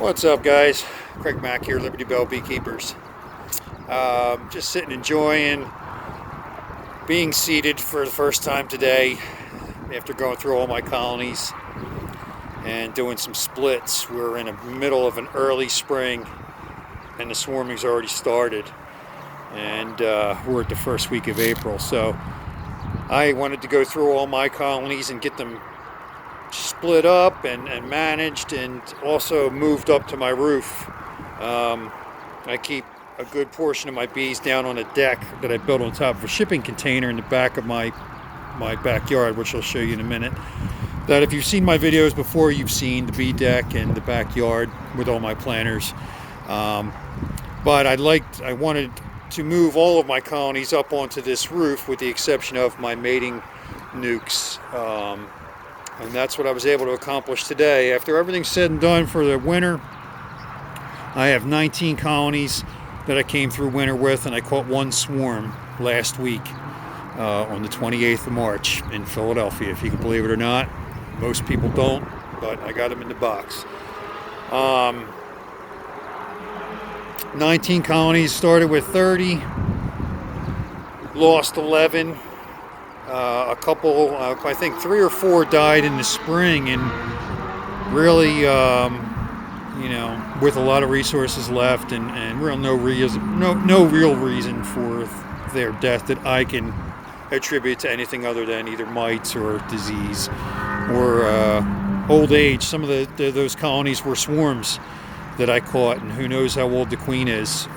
What's up, guys? Craig Mack here, Liberty Bell Beekeepers. Just sitting enjoying being seated for the first time today after going through all my colonies and doing some splits. We're in the middle of an early spring and the swarming's already started, and we're at the first week of April. So I wanted to go through all my colonies and get them split up and managed, and also moved up to my roof. I keep a good portion of my bees down on a deck that I built on top of a shipping container in the back of my backyard, which I'll show you in a minute. That if you've seen my videos before, you've seen the bee deck and the backyard with all my planters. But I wanted to move all of my colonies up onto this roof, with the exception of my mating nukes. And that's what I was able to accomplish today. After everything's said and done for the winter, I have 19 colonies that I came through winter with, and I caught one swarm last week on the 28th of March in Philadelphia, if you can believe it or not. Most people don't, but I got them in the box. 19 colonies, started with 30, lost 11. A couple, I think 3 or 4 died in the spring, and really, with a lot of resources left, and no real reason for their death that I can attribute to anything other than either mites or disease or old age. Some of those colonies were swarms that I caught, and who knows how old the queen is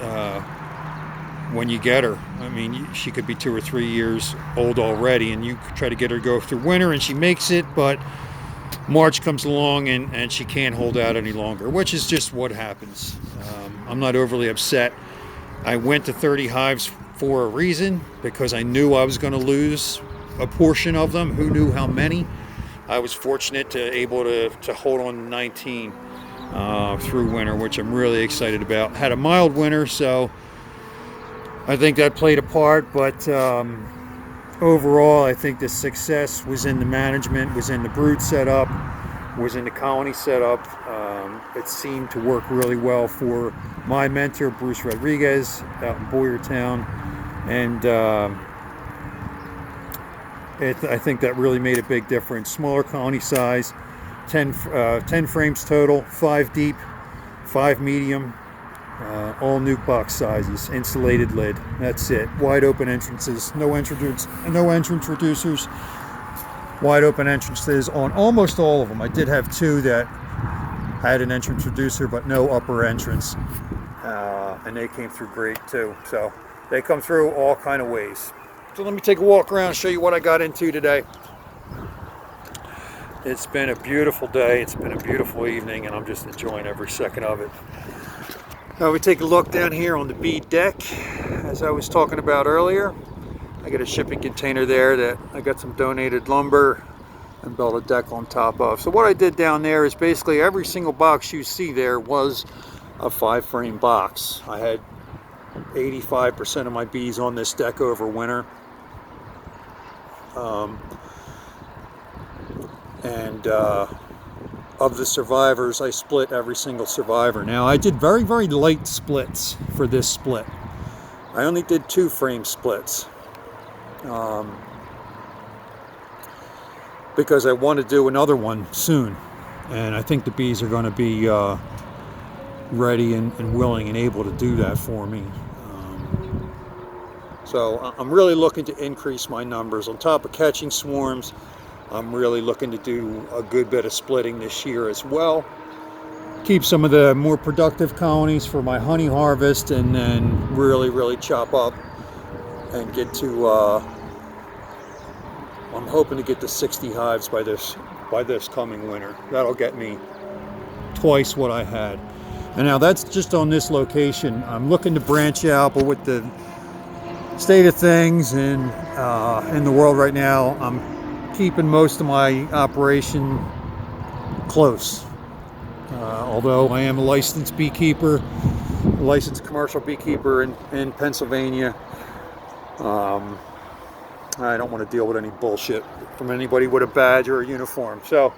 when you get her. I mean, she could be 2 or 3 years old already, and you try to get her to go through winter and she makes it, but March comes along and she can't hold out any longer, which is just what happens. I'm not overly upset. I went to 30 hives for a reason, because I knew I was going to lose a portion of them. Who knew how many? I was fortunate to able to hold on to 19 through winter, which I'm really excited about. Had a mild winter, so I think that played a part, but overall, I think the success was in the management, was in the brood setup, was in the colony setup. It seemed to work really well for my mentor, Bruce Rodriguez, out in Boyertown, and I think that really made a big difference. Smaller colony size, 10 frames total, 5 deep, 5 medium. All nuke box sizes, insulated lid. That's it. Wide open entrances. No entrance reducers. Wide open entrances on almost all of them. I did have 2 that had an entrance reducer, but no upper entrance, and they came through great too. So they come through all kind of ways. So let me take a walk around and show you what I got into today. It's been a beautiful day. It's been a beautiful evening, and I'm just enjoying every second of it. Now we take a look down here on the bee deck. As I was talking about earlier, I got a shipping container there that I got some donated lumber and built a deck on top of. So what I did down there is basically every single box you see there was a 5-frame box. I had 85% of my bees on this deck over winter. Of the survivors, I split every single survivor. Now, I did very, very light splits for this split. I only did 2-frame splits because I want to do another one soon, and I think the bees are going to be ready and willing and able to do that for me. So I'm really looking to increase my numbers. On top of catching swarms, I'm really looking to do a good bit of splitting this year as well. Keep some of the more productive colonies for my honey harvest, and then really chop up and get to, I'm hoping to get to 60 hives by this coming winter. That'll get me twice what I had. And now that's just on this location. I'm looking to branch out, but with the state of things in the world right now, I'm keeping most of my operation close. Although I am a licensed beekeeper, a licensed commercial beekeeper in Pennsylvania, I don't want to deal with any bullshit from anybody with a badge or a uniform. So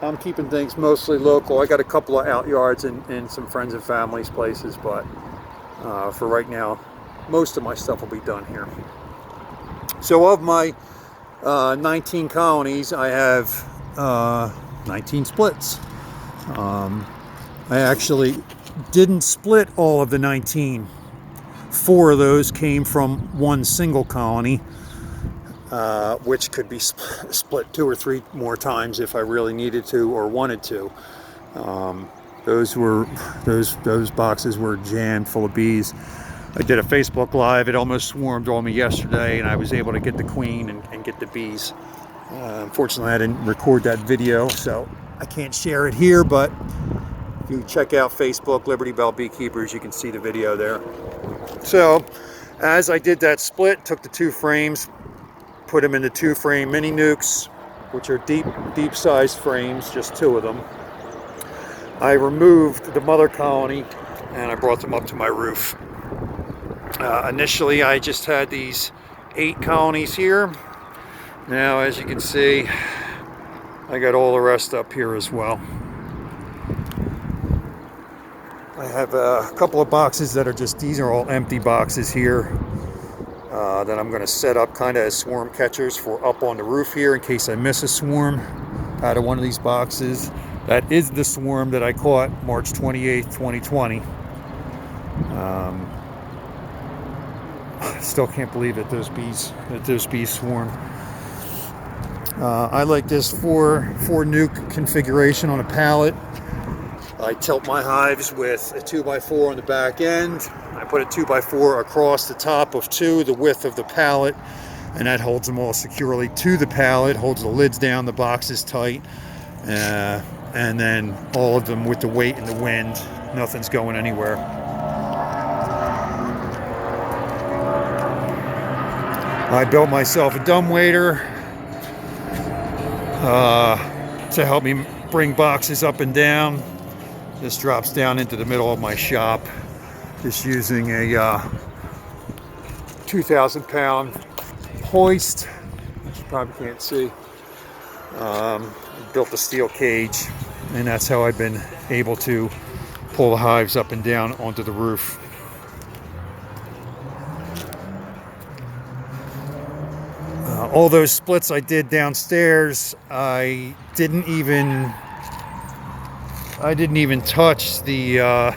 I'm keeping things mostly local. I got a couple of out yards in some friends and family's places, but for right now, most of my stuff will be done here. So of my 19 colonies, I have 19 splits. I actually didn't split all of the 19. 4 of those came from one single colony, which could be split 2 or 3 more times if I really needed to or wanted to. Those boxes were jammed full of bees. I did a Facebook Live. It almost swarmed on me yesterday, and I was able to get the queen and get the bees. Unfortunately, I didn't record that video, so I can't share it here, but if you check out Facebook, Liberty Bell Beekeepers, you can see the video there. So, as I did that split, took the 2 frames, put them in the 2-frame mini nukes, which are deep-sized frames, just 2 of them. I removed the mother colony, and I brought them up to my roof. Initially, I just had these 8 colonies here. Now, as you can see, I got all the rest up here as well. I have a couple of boxes that are just, these are all empty boxes here that I'm going to set up kind of as swarm catchers for up on the roof here in case I miss a swarm out of one of these boxes. That is the swarm that I caught March 28th, 2020. Still can't believe that those bees swarm. I like this 4 nuke configuration on a pallet. I tilt my hives with a 2x4 on the back end. I put a 2x4 across the top of 2, the width of the pallet, and that holds them all securely to the pallet, holds the lids down, the box is tight, and then all of them with the weight and the wind, nothing's going anywhere. I built myself a dumbwaiter to help me bring boxes up and down. This drops down into the middle of my shop, just using a 2,000-pound hoist, which you probably can't see. Built a steel cage, and that's how I've been able to pull the hives up and down onto the roof. All those splits I did downstairs, I didn't even touch the I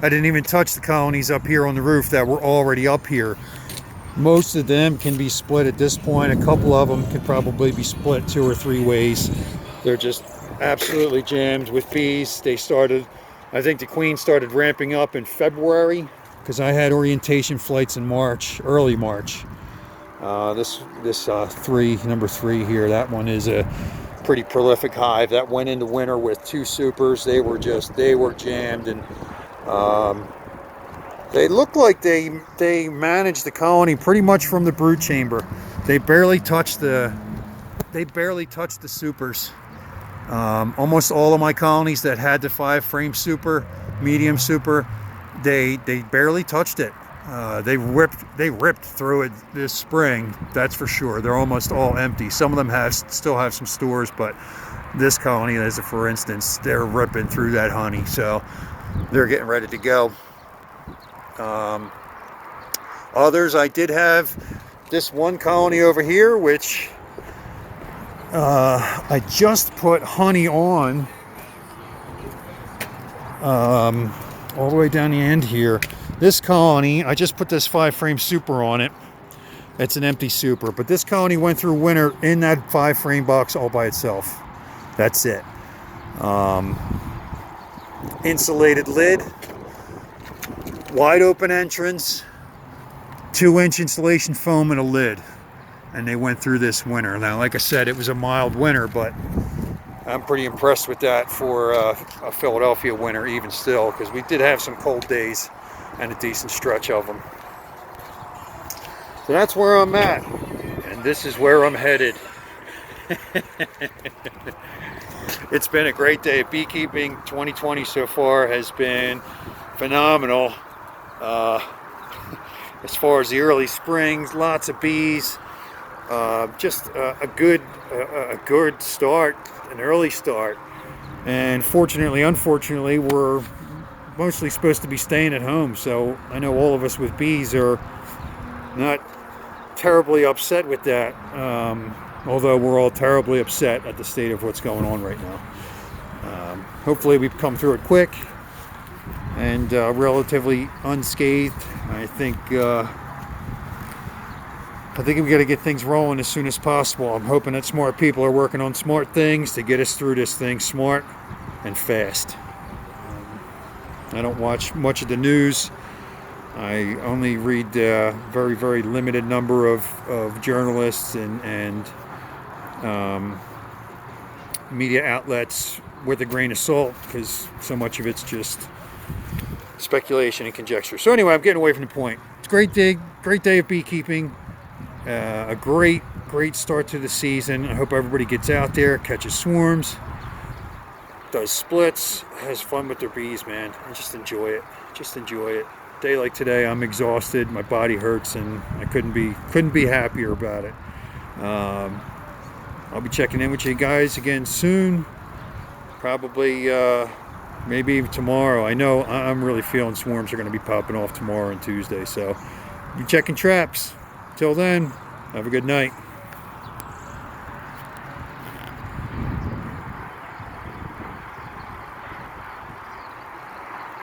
didn't even touch the colonies up here on the roof that were already up here. Most of them can be split at this point. A couple of them could probably be split 2 or 3 ways. They're just absolutely jammed with bees. They started, I think the queen started ramping up in February because I had orientation flights in March, early March. This number 3 here, that one is a pretty prolific hive that went into winter with 2 supers. They were jammed, and they look like they managed the colony pretty much from the brood chamber. They barely touched the supers. Almost all of my colonies that had the 5-frame super, medium super, they barely touched it. They ripped through it this spring, that's for sure. They're almost all empty. Some of them still have some stores, but this colony, as a for instance, they're ripping through that honey, so they're getting ready to go. Others, I did have this one colony over here, which I just put honey on all the way down the end here. This colony, I just put this 5-frame super on it. It's an empty super, but this colony went through winter in that 5-frame box all by itself. That's it. Insulated lid, wide open entrance, 2-inch insulation foam and a lid. And they went through this winter. Now, like I said, it was a mild winter, but I'm pretty impressed with that for a Philadelphia winter, even still, because we did have some cold days and a decent stretch of them. So that's where I'm at, and this is where I'm headed. It's been a great day of beekeeping. 2020 so far has been phenomenal. As far as the early springs, lots of bees. Just a good start, an early start. And fortunately, unfortunately, we're mostly supposed to be staying at home. So I know all of us with bees are not terribly upset with that. Although we're all terribly upset at the state of what's going on right now. Hopefully we've come through it quick and relatively unscathed. I think we got to get things rolling as soon as possible. I'm hoping that smart people are working on smart things to get us through this thing smart and fast. I don't watch much of the news. I only read very, very limited number of journalists and media outlets with a grain of salt, because so much of it's just speculation and conjecture. So anyway, I'm getting away from the point. It's a great day of beekeeping. A great start to the season. I hope everybody gets out there, catches swarms, does splits, has fun with their bees, man, and just enjoy it. Just enjoy it. Day like today, I'm exhausted, my body hurts, and I couldn't be happier about it. I'll be checking in with you guys again soon. Probably maybe even tomorrow. I know I'm really feeling swarms are going to be popping off tomorrow and Tuesday, so be checking traps. Till then, have a good night.